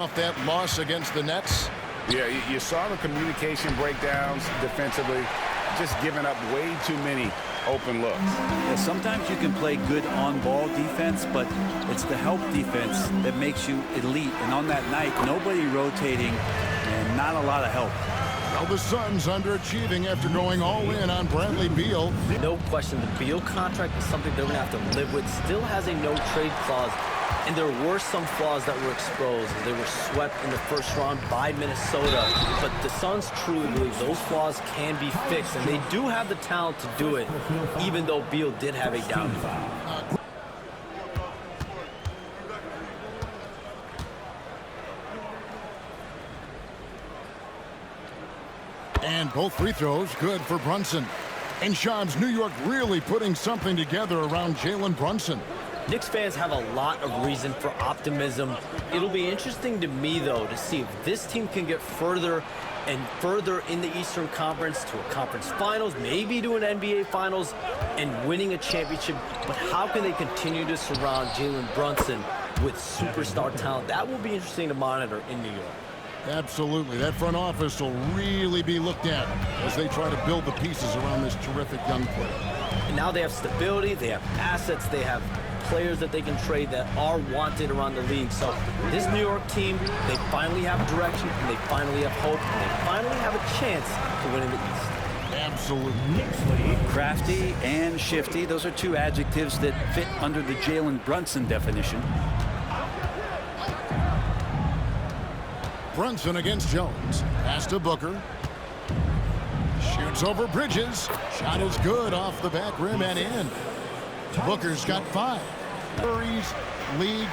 Off that loss against the Nets. Yeah, you saw the communication breakdowns defensively, just giving up way too many open looks. Yeah, sometimes you can play good on-ball defense, but it's the help defense that makes you elite. And on that night, nobody rotating and not a lot of help. Well, the Suns underachieving after going all in on Bradley Beal. No question, the Beal contract is something they're going to have to live with. Still has a no-trade clause. And there were some flaws that were exposed. They were swept in the first round by Minnesota. But the Suns truly believe those flaws can be fixed. And they do have the talent to do it, even though Beal did have a down year. And both free throws good for Brunson. And Shams, New York really putting something together around Jalen Brunson. Knicks fans have a lot of reason for optimism. It'll be interesting to me, though, to see if this team can get further and further in the Eastern Conference to a conference finals, maybe to an NBA finals, and winning a championship. But how can they continue to surround Jalen Brunson with superstar talent? That will be interesting to monitor in New York. Absolutely. That front office will really be looked at as they try to build the pieces around this terrific young player. And now they have stability, they have assets, they have players that they can trade that are wanted around the league. So this New York team, they finally have direction, and they finally have hope, and they finally have a chance to win in the East. Absolutely. Crafty and shifty, those are two adjectives that fit under the Jalen Brunson definition. Brunson against Jones. Pass to Booker. Shoots over Bridges. Shot is good off the back rim and in. Booker's got 5. Murray's league.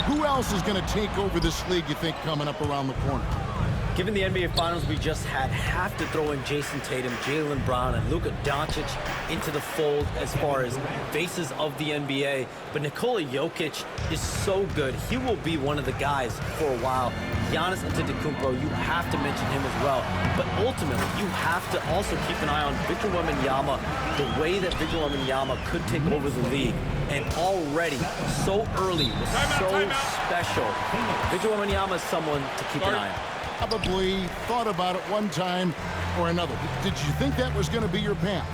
Who else is going to take over this league, you think, coming up around the corner? Given the NBA Finals we just had, have to throw in Jason Tatum, Jaylen Brown, and Luka Doncic into the fold as far as faces of the NBA. But Nikola Jokic is so good. He will be one of the guys for a while. Giannis Antetokounmpo, you have to mention him as well. But ultimately, you have to also keep an eye on Victor Wembanyama, the way that Victor Wembanyama could take over the league. And already, so early, was so special. Victor Wembanyama is someone to keep an eye on. Probably thought about it one time or another. Did you think that was going to be your path?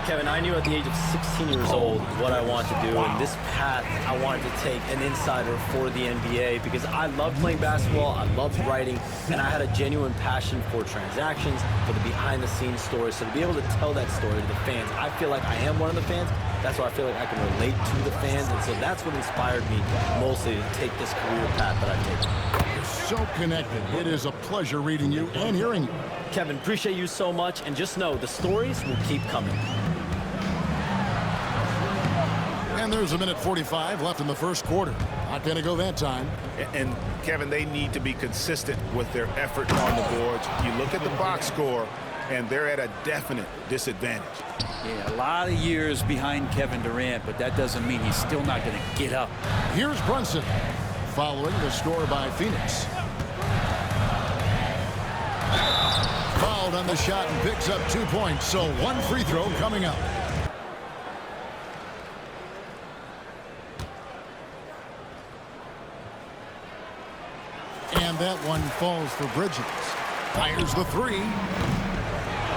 Kevin, I knew at the age of 16 years old what I wanted to do, and this path I wanted to take an insider for the NBA because I loved playing basketball, I loved writing, and I had a genuine passion for transactions, for the behind-the-scenes stories. So to be able to tell that story to the fans, I feel like I am one of the fans. That's why I feel like I can relate to the fans, and so that's what inspired me mostly to take this career path that I've taken. You're so connected. It is a pleasure reading you and hearing you. Kevin, appreciate you so much, and just know the stories will keep coming. And there's a minute 45 left in the first quarter. Not going to go that time. And Kevin, they need to be consistent with their effort on the boards. You look at the box score, and they're at a definite disadvantage. Yeah, a lot of years behind Kevin Durant, but that doesn't mean he's still not going to get up. Here's Brunson, following the score by Phoenix. Fouled on the shot and picks up 2 points, so 1 free throw coming up. And that one falls for Bridges. Fires the 3.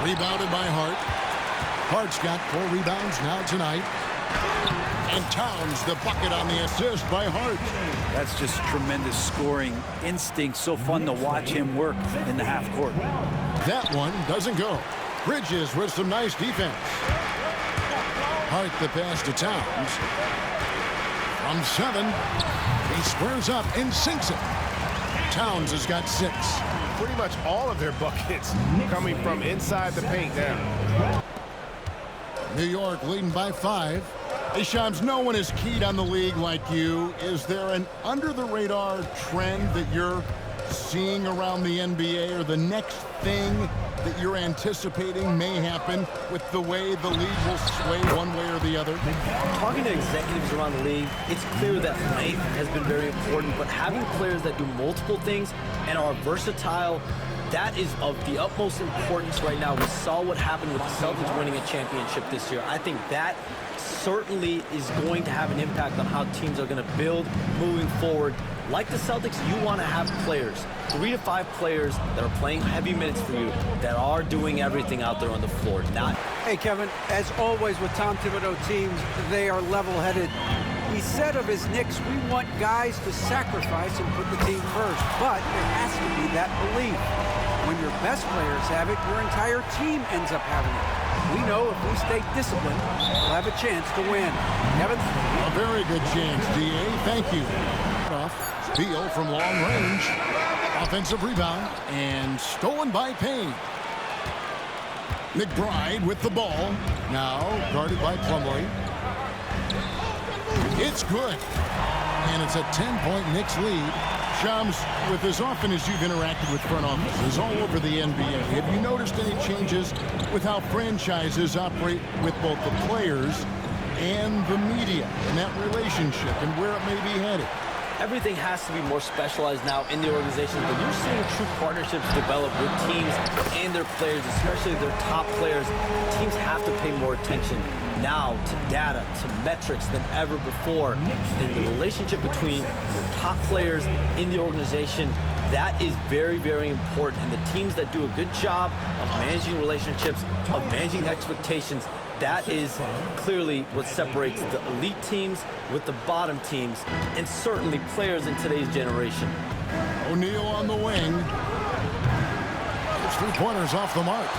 Rebounded by Hart. Hart's got 4 rebounds now tonight. And Towns the bucket on the assist by Hart. That's just tremendous scoring instinct. So fun to watch him work in the half court. That one doesn't go. Bridges with some nice defense. Hart the pass to Towns. From 7. He squares up and sinks it. Towns has got 6. Pretty much all of their buckets coming from inside the paint now. New York leading by 5. Hey, Shams, no one is keyed on the league like you. Is there an under-the-radar trend that you're seeing around the NBA, or the next thing that you're anticipating may happen with the way the league will sway one way or the other? Talking to executives around the league, it's clear that length has been very important, but having players that do multiple things and are versatile that is of the utmost importance right now. We saw what happened with the Celtics winning a championship this year. I think that certainly is going to have an impact on how teams are going to build moving forward. Like the Celtics, you want to have players, 3 to 5 players that are playing heavy minutes for you, that are doing everything out there on the floor. Not. Hey, Kevin, as always with Tom Thibodeau teams, they are level-headed. He said of his Knicks, we want guys to sacrifice and put the team first, but there has to be that belief. When your best players have it, your entire team ends up having it. We know if we stay disciplined, we'll have a chance to win. Kevin? A very good chance, D.A. Thank you. Beal from long range. Offensive rebound and stolen by Payne. McBride with the ball. Now guarded by Plumlee. It's good. And it's a 10-point Knicks lead. Shams, with as often as you've interacted with front offices all over the NBA, have you noticed any changes with how franchises operate with both the players and the media and that relationship and where it may be headed? Everything has to be more specialized now in the organization, but you're seeing true partnerships develop with teams and their players, especially their top players. Teams have to pay more attention now to data, to metrics than ever before. And the relationship between your top players in the organization, that is very, very important. And the teams that do a good job of managing relationships, of managing expectations, that is clearly what separates the elite teams with the bottom teams, and certainly players in today's generation. O'Neal on the wing. His 3-pointers off the mark.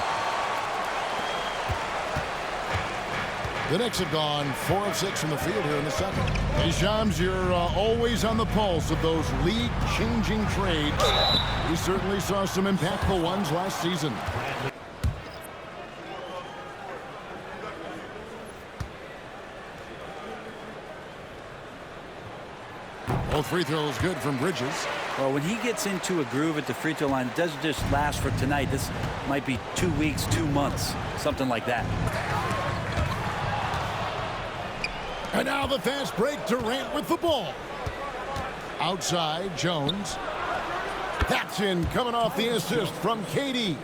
The Knicks have gone 4 of 6 from the field here in the second. Hey, Shams, you're always on the pulse of those league-changing trades. We certainly saw some impactful ones last season. Both free throws good from Bridges. Well, when he gets into a groove at the free throw line, it doesn't just last for tonight. This might be 2 weeks, 2 months, something like that. And now the fast break. Durant with the ball. Outside, Jones. That's in, coming off the assist from KD.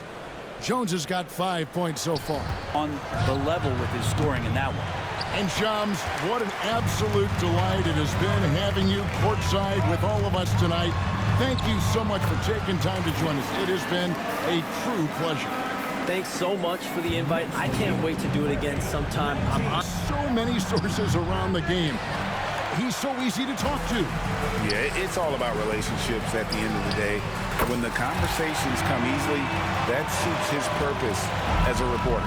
Jones has got 5 points so far. On the level with his scoring in that one. And Shams, what an absolute delight it has been having you courtside with all of us tonight. Thank you so much for taking time to join us. It has been a true pleasure. Thanks so much for the invite. I can't wait to do it again sometime. I'm on so many sources around the game. He's so easy to talk to. Yeah, it's all about relationships at the end of the day. When the conversations come easily, that suits his purpose as a reporter.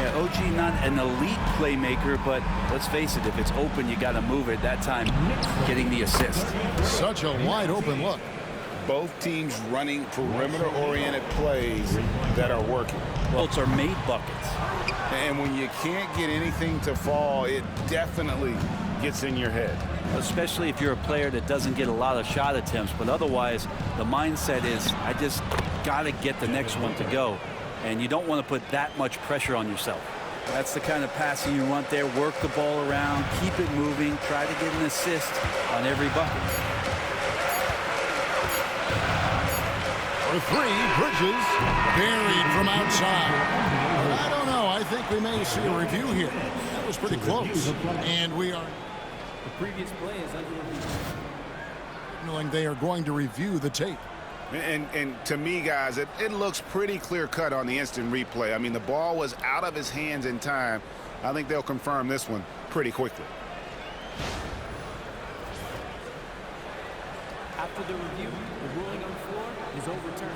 Yeah, OG not an elite playmaker, but let's face it, if it's open, you got to move it. That time, getting the assist. Such a wide open look. Both teams running perimeter-oriented plays that are working. Bullets are made buckets. And when you can't get anything to fall, it definitely gets in your head. Especially if you're a player that doesn't get a lot of shot attempts, but otherwise the mindset is I just got to get the next one to go, and you don't want to put that much pressure on yourself. That's the kind of passing you want there. Work the ball around, keep it moving, try to get an assist on every bucket. For 3, Bridges buried from outside. I don't know. I think we may see a review here. That was pretty close. And we are. the previous play is under review. Knowing they are going to review the tape. And to me, guys, it looks pretty clear-cut on the instant replay. I mean, the ball was out of his hands in time. I think they'll confirm this one pretty quickly. After the review, the ruling on the floor is overturned.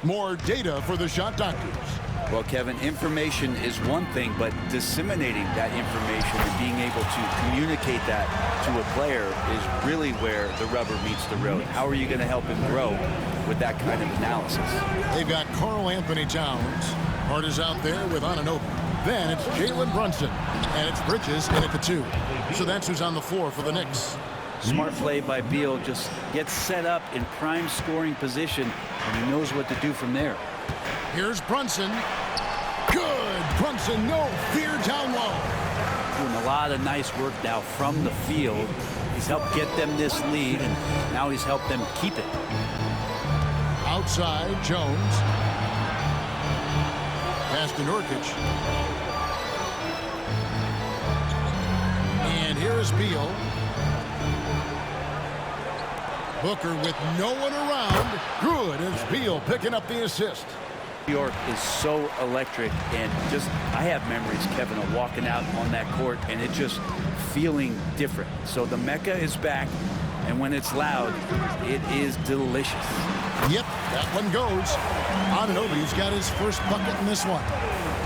More data for the shot doctors. Well, Kevin, information is one thing, but disseminating that information and being able to communicate that to a player is really where the rubber meets the road. How are you going to help him grow with that kind of analysis? They've got Karl Anthony Towns. Hart is out there with Anunoby. Then it's Jalen Brunson, and it's Bridges in at the 2. So that's who's on the floor for the Knicks. Smart play by Beal, just gets set up in prime scoring position, and he knows what to do from there. Here's Brunson. Good. Brunson, no fear down low. Doing a lot of nice work now from the field. He's helped get them this lead, and now he's helped them keep it. Outside, Jones. Pass to Nurkic. And here is Beal. Booker with no one around. Good as Beal picking up the assist. New York is so electric, and just I have memories, Kevin, of walking out on that court and it just feeling different. So the Mecca is back, and when it's loud, it is delicious. Yep, that one goes. Anunoby's got his first bucket in this one.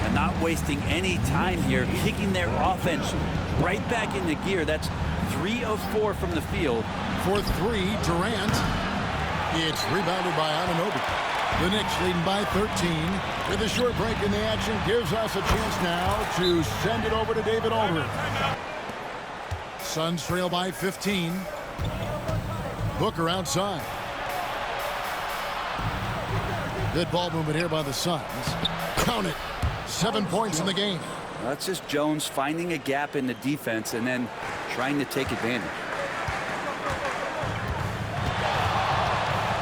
And not wasting any time here, kicking their offense right back into gear. That's 3 of 4 from the field. For 3, Durant. It's rebounded by Anunoby. The Knicks leading by 13. With a short break in the action, gives us a chance now to send it over to David Aldridge. Suns trail by 15. Booker outside. Good ball movement here by the Suns. Count it. 7 points in the game. That's just Jones finding a gap in the defense and then trying to take advantage.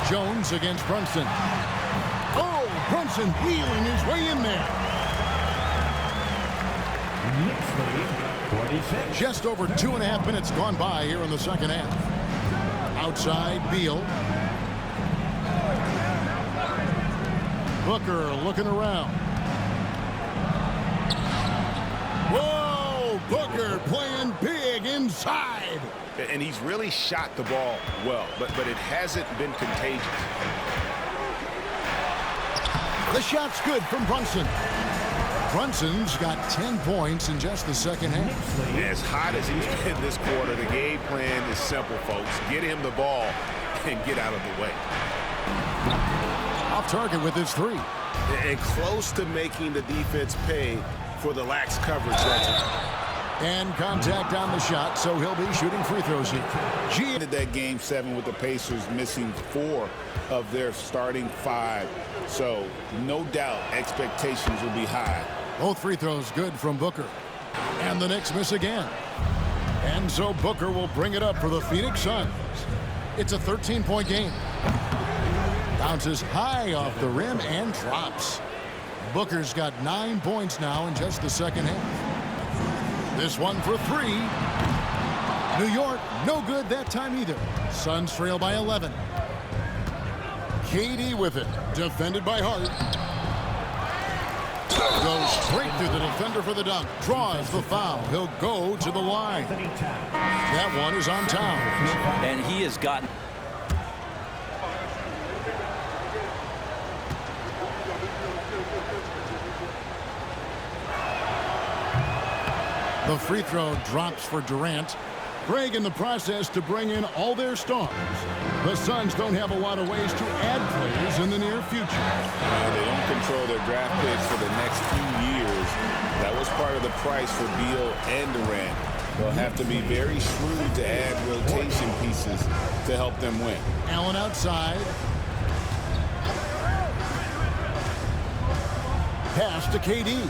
Jones against Brunson. Oh, Brunson wheeling his way in there. Just over 2.5 minutes gone by here in the second half. Outside, Beal. Booker looking around. Whoa, Booker playing big inside. And he's really shot the ball well, but it hasn't been contagious. The shot's good from Brunson. Brunson's got 10 points in just the second half. As hot as he's been this quarter, the game plan is simple, folks. Get him the ball and get out of the way. Off target with his 3. And close to making the defense pay for the lax coverage that time. And contact on the shot, so he'll be shooting free throws here. G ended that game 7 with the Pacers missing 4 of their starting 5. So no doubt expectations will be high. Both free throws good from Booker. And the Knicks miss again. And so Booker will bring it up for the Phoenix Suns. It's a 13-point game. Bounces high off the rim and drops. Booker's got 9 points now in just the second half. This one for 3. New York, no good that time either. Suns trail by 11. KD with it, defended by Hart. Goes straight through the defender for the dunk. Draws the foul. He'll go to the line. That one is on Towns. And he has gotten... The free throw drops for Durant. Greg in the process to bring in all their stars. The Suns don't have a lot of ways to add players in the near future. They don't control their draft picks for the next few years. That was part of the price for Beal and Durant. They'll have to be very shrewd to add rotation pieces to help them win. Allen outside. Pass to KD.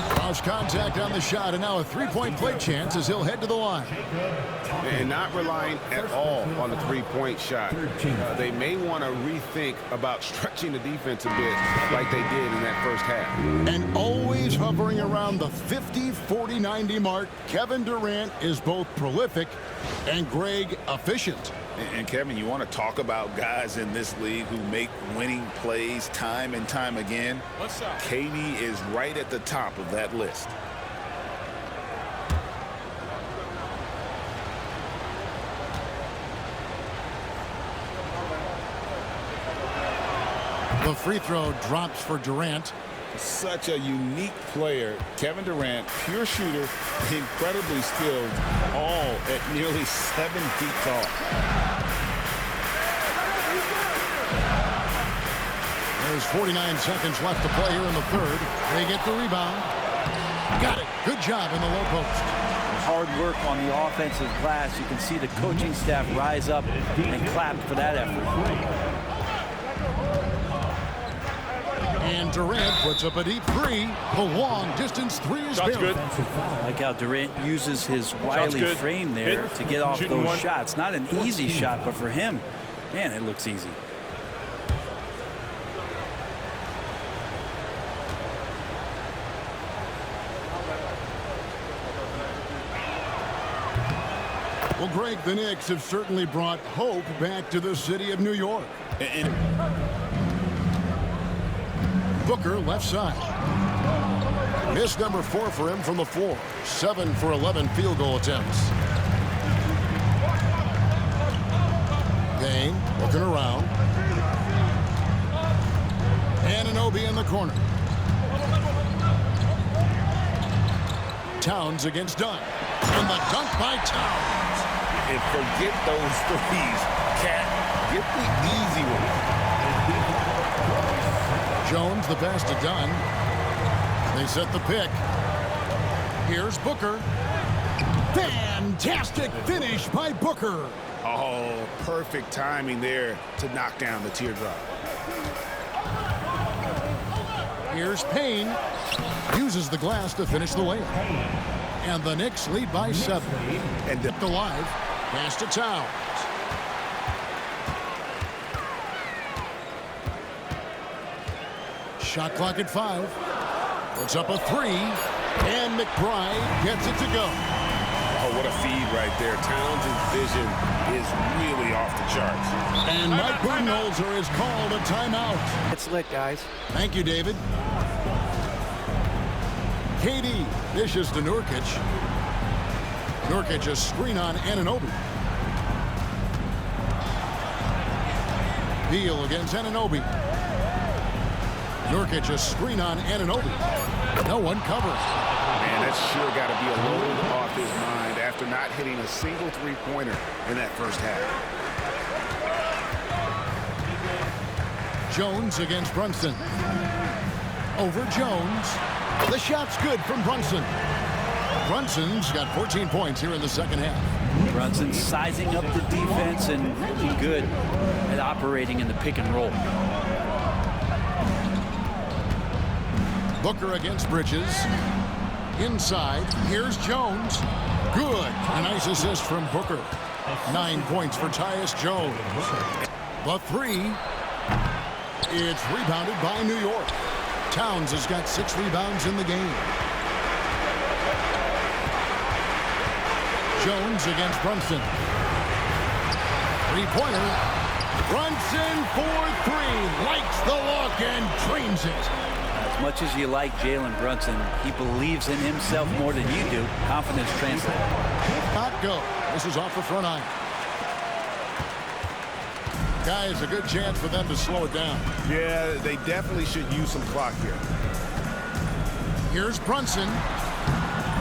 Cross contact on the shot, and now a 3-point play chance as he'll head to the line. And not relying at all on the three-point shot. They may want to rethink about stretching the defense a bit like they did in that first half. And always hovering around the 50, 40, 90 mark, Kevin Durant is both prolific and Greg efficient. And Kevin, you want to talk about guys in this league who make winning plays time and time again? What's up? KD is right at the top of that list. The free throw drops for Durant. Such a unique player. Kevin Durant, pure shooter, incredibly skilled, all at nearly 7 feet tall. There's 49 seconds left to play here in the third. They get the rebound. Got it. Good job in the low post. Hard work on the offensive glass. You can see the coaching staff rise up and clap for that effort. And Durant puts up a deep three. The long-distance three is Shot's good. good. Like how Durant uses his wily good. frame there Hit. to get off Shooting those one. shots. Not an easy shot, but for him, man, it looks easy. Well, Greg, the Knicks have certainly brought hope back to the city of New York. And Booker, left side. Miss number 4 for him from the floor. 7 for 11 field goal attempts. Payne looking around. Anunoby in the corner. Towns against Dunn. And the dunk by Towns. and forget those threes. Cat, get the easy one. Jones, the pass to Dunn. They set the pick. Here's Booker. Fantastic finish by Booker. Oh, perfect timing there to knock down the teardrop. Here's Payne. Uses the glass to finish the layup. And the Knicks lead by 7. And dipped alive. Pass to Towns. Shot clock at 5. Puts up a 3. And McBride gets it to go. Oh, what a feed right there. Towns' vision is really off the charts. And Mike Budenholzer has called a timeout. It's lit, guys. Thank you, David. KD dishes to Nurkic. Nurkic a screen on Anunoby. Beal against Anunoby. Nurkic a screen on Anunoby. No one covers. Man, that's sure got to be a load off his mind after not hitting a single three-pointer in that first half. Jones against Brunson. Over Jones. The shot's good from Brunson. Brunson's got 14 points here in the second half. Brunson sizing up the defense and really good at operating in the pick and roll. Booker against Bridges. Inside, here's Jones. Good. A nice assist from Booker. 9 points for Tyus Jones. The 3. It's rebounded by New York. Towns has got 6 rebounds in the game. Jones against Brunson. Three-pointer. Brunson for 3. Likes the look and drains it. As much as you like Jalen Brunson, he believes in himself more than you do. Confidence translates. Not go. This is off the front iron. Guys, a good chance for them to slow it down. Yeah, they definitely should use some clock here. Here's Brunson.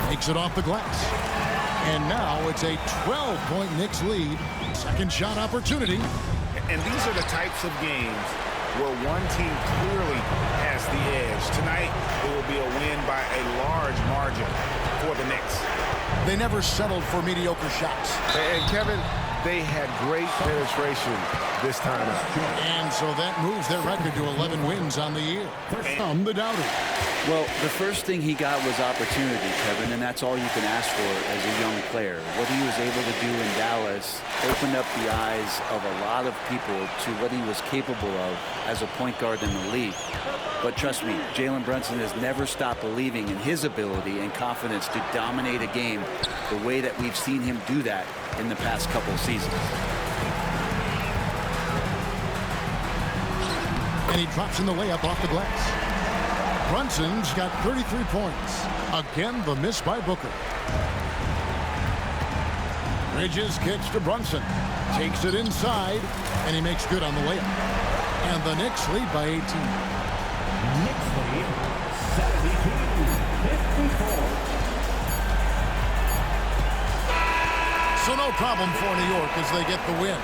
Takes it off the glass. And now it's a 12-point Knicks lead. Second shot opportunity. And these are the types of games where one team clearly has the edge. Tonight, it will be a win by a large margin for the Knicks. They never settled for mediocre shots. And Kevin, they had great penetration this time out. And so that moves their record to 11 wins on the year. From the doubter. Well, the first thing he got was opportunity, Kevin, and that's all you can ask for as a young player. What he was able to do in Dallas opened up the eyes of a lot of people to what he was capable of as a point guard in the league. But trust me, Jalen Brunson has never stopped believing in his ability and confidence to dominate a game the way that we've seen him do that in the past couple of seasons. And he drops in the layup off the glass. Brunson's got 33 points. Again, the miss by Booker. Bridges kicks to Brunson. Takes it inside, and he makes good on the layup. And the Knicks lead by 18. Knicks lead 72-54. So no problem for New York as they get the win.